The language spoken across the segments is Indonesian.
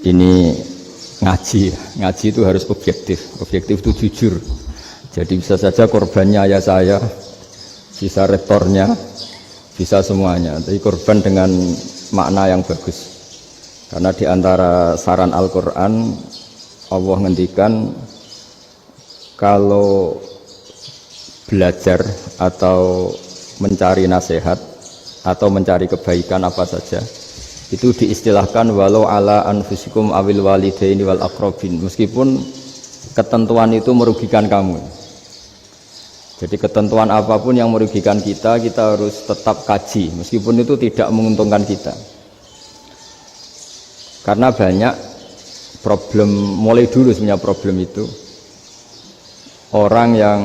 ini ngaji itu harus objektif itu jujur. Jadi bisa saja korbannya ayah saya, bisa rektornya, bisa semuanya. Tapi korban dengan makna yang bagus. Karena di antara saran Al-Quran, Allah ngendikan kalau belajar atau mencari nasihat atau mencari kebaikan apa saja, itu diistilahkan walau ala anfusikum awil walidaini wal aqrabin, meskipun ketentuan itu merugikan kamu. Jadi ketentuan apapun yang merugikan kita harus tetap kaji meskipun itu tidak menguntungkan kita. Karena banyak problem, mulai dulu sebenarnya problem itu orang yang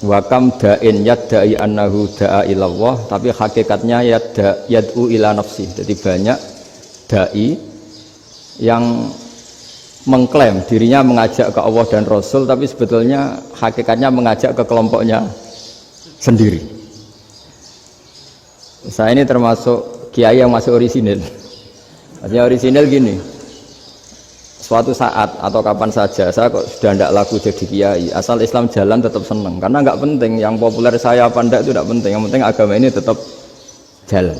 wakam da'in yadda'i annahu da'a ilallah tapi hakikatnya yad'u ila nafsi. Jadi banyak da'i yang mengklaim dirinya mengajak ke Allah dan Rasul tapi sebetulnya hakikatnya mengajak ke kelompoknya sendiri. Saya ini termasuk kiai yang masih orisinil. Maksudnya orisinil gini, suatu saat atau kapan saja saya kok sudah tidak laku jadi kiai, asal Islam jalan tetap senang, karena nggak penting yang populer saya apa enggak itu tidak penting, yang penting agama ini tetap jalan.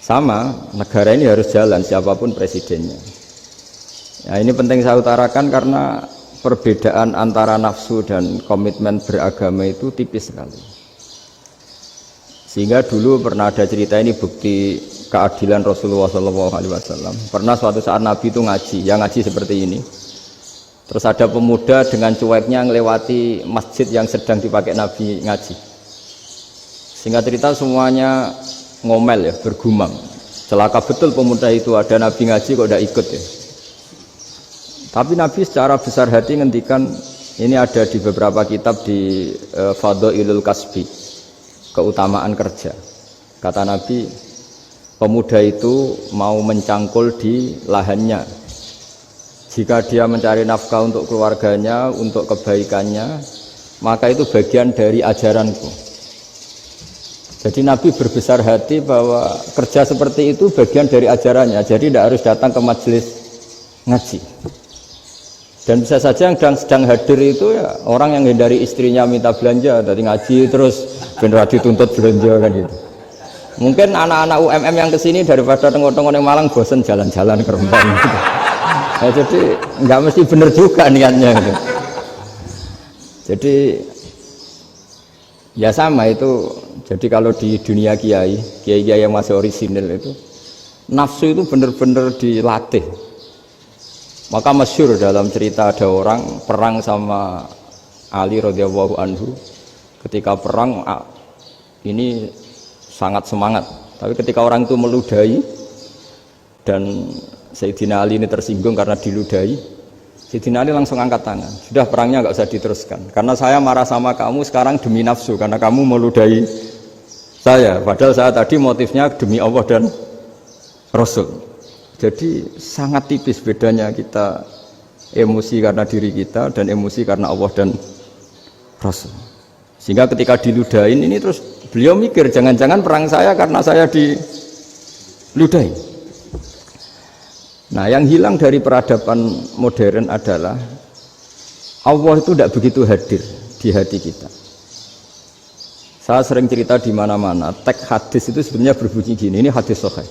Sama, negara ini harus jalan siapapun presidennya. Ya, ini penting saya utarakan karena perbedaan antara nafsu dan komitmen beragama itu tipis sekali. Sehingga dulu pernah ada cerita, ini bukti keadilan Rasulullah SAW. Pernah suatu saat Nabi itu ngaji, yang ngaji seperti ini. Terus ada pemuda dengan cueknya ngelewati masjid yang sedang dipakai Nabi ngaji. Singkat cerita semuanya ngomel ya, bergumam. Celaka betul pemuda itu, ada Nabi ngaji kok tidak ikut ya. Tapi Nabi secara besar hati ngendikan, ini ada di beberapa kitab di Fadhailul Kasbi, keutamaan kerja. Kata Nabi, pemuda itu mau mencangkul di lahannya. Jika dia mencari nafkah untuk keluarganya, untuk kebaikannya, maka itu bagian dari ajaranku. Jadi Nabi berbesar hati bahwa kerja seperti itu bagian dari ajarannya. Jadi tidak harus datang ke majelis ngaji. Dan bisa saja yang sedang hadir itu ya orang yang hindari istrinya minta belanja dari ngaji terus benar dituntut belanja kan gitu. Mungkin anak-anak UMM yang kesini daripada tengok-tengok yang Malang bosen jalan-jalan ke Rembang gitu. Nah, jadi nggak mesti benar juga niatnya gitu. Jadi ya sama itu. Jadi kalau di dunia kiai yang masih orisinil itu nafsu itu benar-benar dilatih. Maka masyhur dalam cerita ada orang perang sama Ali radhiyallahu anhu. Ketika perang ini sangat semangat, tapi ketika orang itu meludahi dan Sayyidina Ali ini tersinggung karena diludahi, Sayyidina Ali langsung angkat tangan, sudah perangnya nggak usah diteruskan karena saya marah sama kamu sekarang demi nafsu karena kamu meludahi saya, padahal saya tadi motifnya demi Allah dan Rasul. Jadi sangat tipis bedanya kita emosi karena diri kita dan emosi karena Allah dan Rasul. Sehingga ketika diludahin ini terus beliau mikir jangan-jangan perang saya karena saya diludahin. Nah yang hilang dari peradaban modern adalah Allah itu tidak begitu hadir di hati kita. Saya sering cerita di mana-mana, teks hadis itu sebenarnya berbunyi gini, ini hadis sahih.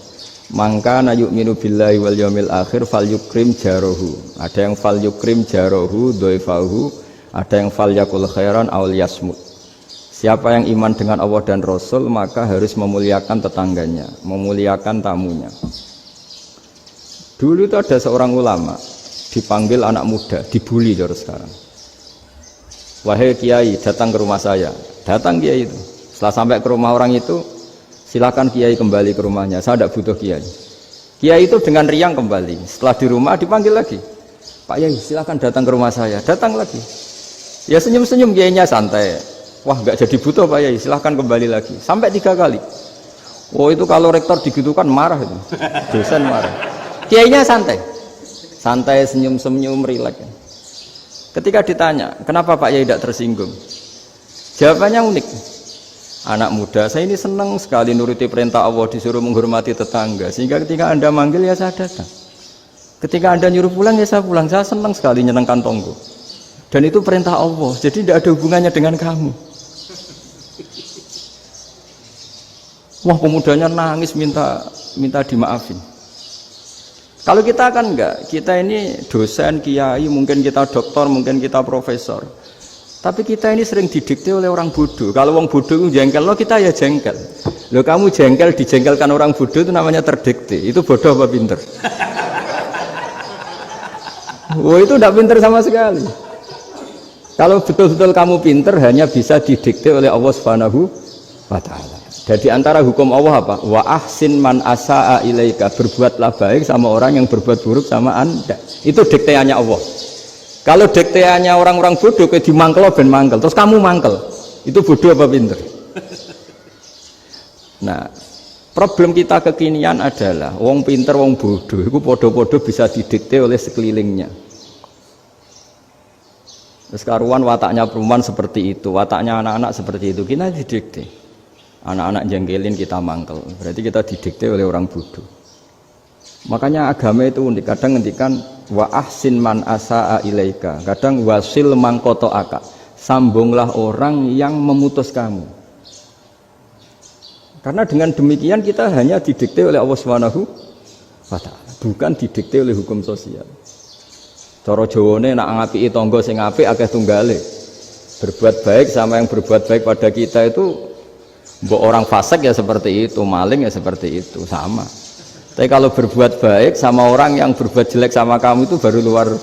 Mangka na yu'minu billahi wal yaumil akhir fal yukrim jarohu. Ada yang fal yukrim jarohu doifahu, ada yang fal yakul khairan aul yasmut. Siapa yang iman dengan Allah dan Rasul maka harus memuliakan tetangganya, memuliakan tamunya. Dulu itu ada seorang ulama dipanggil anak muda, dibully terus sekarang. Wahai kiai, datang ke rumah saya. Datang kiai itu. Setelah sampai ke rumah orang itu, silakan kiai kembali ke rumahnya. Saya tidak butuh kiai. Kiai itu dengan riang kembali. Setelah di rumah dipanggil lagi. Pak Yai, silakan datang ke rumah saya. Datang lagi. Ya senyum-senyum kiainya santai. Wah nggak jadi butuh Pak Yai, silahkan kembali lagi. Sampai 3 kali. Oh itu kalau rektor digitukan marah itu. Dosen marah. Kiainya santai. Santai, senyum-senyum, rileks. Ketika ditanya, kenapa Pak Yai tidak tersinggung? Jawabannya unik. Anak muda, saya ini senang sekali nuruti perintah Allah, disuruh menghormati tetangga. Sehingga ketika Anda manggil ya saya datang. Ketika Anda nyuruh pulang ya saya pulang, saya senang sekali nyenangkan tonggo. Dan itu perintah Allah, jadi tidak ada hubungannya dengan kamu. Wah, pemudanya nangis minta dimaafin. Kalau kita kan enggak, kita ini dosen, kiai, mungkin kita doktor, mungkin kita profesor. Tapi kita ini sering didikte oleh orang bodoh. Kalau orang bodoh itu jengkel, lo kita ya jengkel. Lo kamu jengkel, dijengkelkan orang bodoh itu namanya terdikte. Itu bodoh apa pinter? Wah, itu tidak pinter sama sekali. Kalau betul-betul kamu pinter, hanya bisa didikte oleh Allah Subhanahu wa Ta'ala. Jadi antara hukum Allah apa? Wa ahsin man asa'a ilaika, berbuatlah baik sama orang yang berbuat buruk sama Anda. Itu dikteannya Allah. Kalau dikteannya orang-orang bodoh kayak dimangkel ben mangkel, terus kamu mangkel. Itu bodoh apa pinter? Nah, problem kita kekinian adalah wong pinter wong bodoh itu podo-podo bisa didikte oleh sekelilingnya. Terus karuan wataknya perempuan seperti itu, wataknya anak-anak seperti itu, kita didikte. Anak-anak jengkelin kita mangkel, berarti kita didikte oleh orang bodoh. Makanya agama itu unik, kadang ngendikan wa ahsin man asa'a ilaika, kadang wasil man qata'aka, sambunglah orang yang memutus kamu. Karena dengan demikian kita hanya didikte oleh Allah Subhanahu wa Ta'ala, bukan didikte oleh hukum sosial. Cara Jawane nak ngapiki tangga sing apik akeh tunggale. Berbuat baik sama yang berbuat baik pada kita itu mbok orang fasik ya seperti itu, maling ya seperti itu, sama. Tapi kalau berbuat baik sama orang yang berbuat jelek sama kamu itu baru luar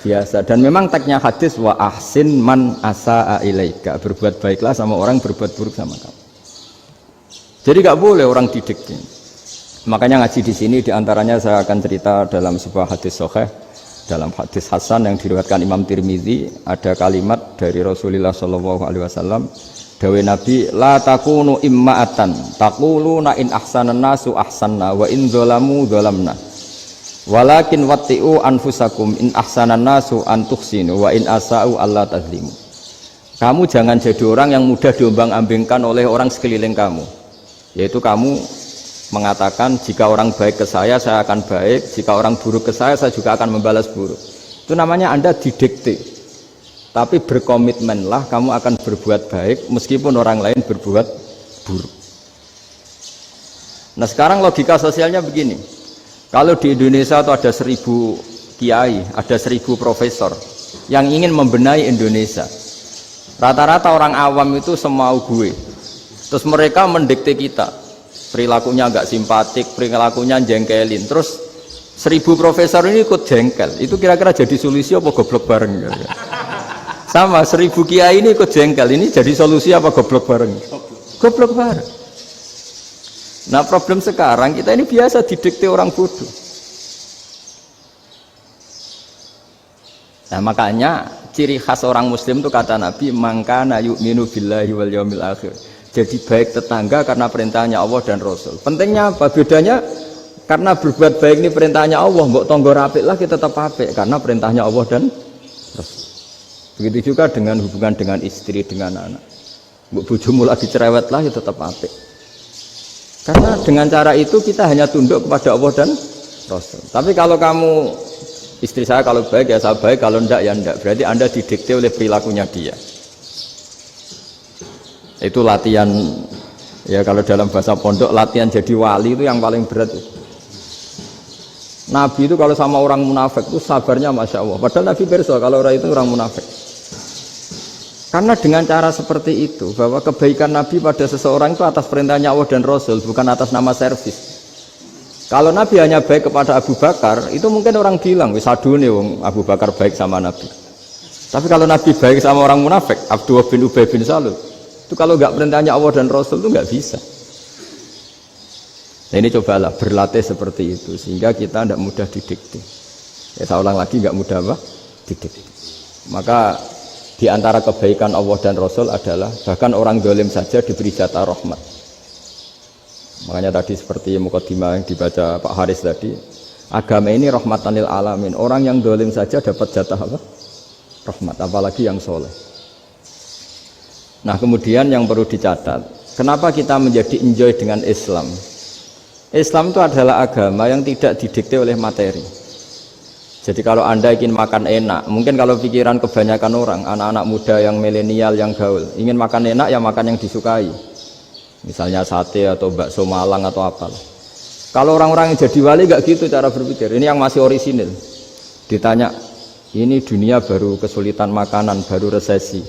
biasa. Dan memang teksnya hadis wa ahsin man asa'a ilaika, berbuat baiklah sama orang berbuat buruk sama kamu. Jadi nggak boleh orang didikte. Makanya ngaji di sini diantaranya saya akan cerita dalam sebuah hadis sahih. Dalam hadis Hasan yang diriwayatkan Imam Tirmizi ada kalimat dari Rasulullah SAW. Dawe Nabi, la takunu imma'atan taquluna in ahsanan nasu ahsanna wa in zalamu zalamna walakin watti'u anfusakum in ahsanan nasu an tuhsinu wa in asa'u alla tazlimu. Kamu jangan jadi orang yang mudah diombang-ambingkan oleh orang sekeliling kamu, yaitu kamu mengatakan jika orang baik ke saya akan baik, jika orang buruk ke saya juga akan membalas buruk. Itu namanya Anda didikte. Tapi berkomitmenlah kamu akan berbuat baik meskipun orang lain berbuat buruk. Nah sekarang logika sosialnya begini. Kalau di Indonesia itu ada 1000 kiai, ada 1000 profesor yang ingin membenahi Indonesia. Rata-rata orang awam itu semau gue. Terus mereka mendikte kita. Perilakunya agak simpatik, perilakunya jengkelin. Terus 1000 profesor ini ikut jengkel. Itu kira-kira jadi solusi apa goblok bareng? Sama 1000 kiai ini ikut jengkel. Ini jadi solusi apa goblok bareng? Goblok bareng. Nah problem sekarang kita ini biasa didikte orang bodoh. Nah makanya ciri khas orang muslim itu kata Nabi, mangkana yu'minu billahi wal yaumil akhir. Jadi baik tetangga karena perintahnya Allah dan Rasul. Pentingnya apa? Bedanya karena berbuat baik ini perintahnya Allah, mbok tonggo apik lah kita tetap apik karena perintahnya Allah dan Rasul. Begitu juga dengan hubungan dengan istri, dengan anak. Mbok bojomu lagi cerewet lah ya tetap apik. Karena dengan cara itu kita hanya tunduk kepada Allah dan Rasul. Tapi kalau kamu, istri saya kalau baik ya saya baik, kalau enggak ya enggak. Berarti Anda didikte oleh perilakunya dia. Itu latihan, ya kalau dalam bahasa pondok latihan jadi wali itu yang paling berat. Nabi itu kalau sama orang munafik itu sabarnya Masya Allah. Padahal Nabi perso kalau orang itu orang munafik. Karena dengan cara seperti itu, bahwa kebaikan Nabi pada seseorang itu atas perintahnya Allah dan Rasul, bukan atas nama servis. Kalau Nabi hanya baik kepada Abu Bakar, itu mungkin orang bilang, wis adune wong Abu Bakar baik sama Nabi. Tapi kalau Nabi baik sama orang munafik, Abdullah bin Ubay bin Salul, itu kalau nggak perintahnya Allah dan Rasul itu nggak bisa. Nah ini cobalah berlatih seperti itu sehingga kita tidak mudah didikte. Ya saya ulang lagi, nggak mudah apa? Didikte. Maka di antara kebaikan Allah dan Rasul adalah bahkan orang zalim saja diberi jatah rahmat. Makanya tadi seperti mukadimah yang dibaca Pak Haris tadi, agama ini rahmatan lil alamin. Orang yang zalim saja dapat jatah apa? Rahmat, apalagi yang soleh. Nah kemudian yang perlu dicatat, kenapa kita menjadi enjoy dengan Islam? Islam itu adalah agama yang tidak didikte oleh materi. Jadi kalau Anda ingin makan enak, mungkin kalau pikiran kebanyakan orang, anak-anak muda yang milenial, yang gaul, ingin makan enak ya makan yang disukai. Misalnya sate atau bakso Malang atau apa. Kalau orang-orang yang jadi wali gak gitu cara berpikir. Ini yang masih orisinil. Ditanya, ini dunia baru kesulitan makanan, baru resesi.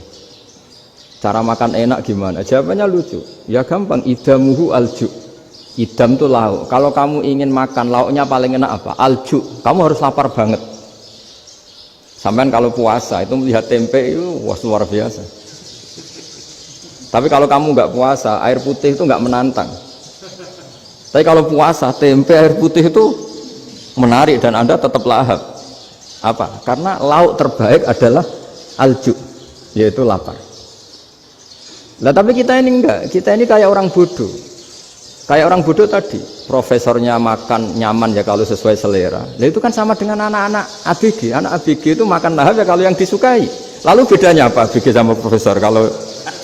Cara makan enak gimana? Jawabannya lucu. Ya gampang, idamuhu alju. Idam itu lauk. Kalau kamu ingin makan lauknya paling enak apa? Alju. Kamu harus lapar banget. Sampai kalau puasa itu melihat tempe itu wah luar biasa. Tapi kalau kamu nggak puasa, air putih itu nggak menantang. Tapi kalau puasa, tempe air putih itu menarik dan Anda tetap lahap. Apa? Karena lauk terbaik adalah alju, yaitu lapar. Nah tapi kita ini enggak. Kita ini kayak orang bodoh. Kayak orang bodoh tadi, profesornya makan nyaman ya kalau sesuai selera. Nah itu kan sama dengan anak-anak ABG. Anak ABG itu makan lahap ya kalau yang disukai. Lalu bedanya apa ABG sama profesor? Kalau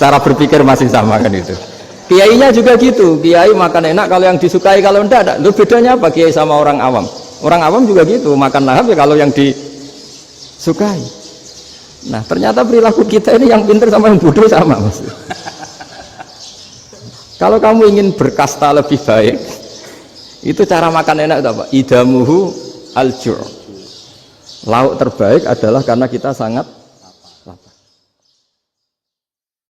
cara berpikir masih sama kan itu. Kiainya juga gitu. Kiai makan enak kalau yang disukai, kalau enggak ada. Lalu bedanya apa kiai sama orang awam? Orang awam juga gitu, makan lahap ya kalau yang disukai. Nah ternyata perilaku kita ini yang pintar sama yang bodoh sama mas. Kalau kamu ingin berkasta lebih baik, itu cara makan enak itu apa? Idamuhu al-jur. Lauk terbaik adalah karena kita sangat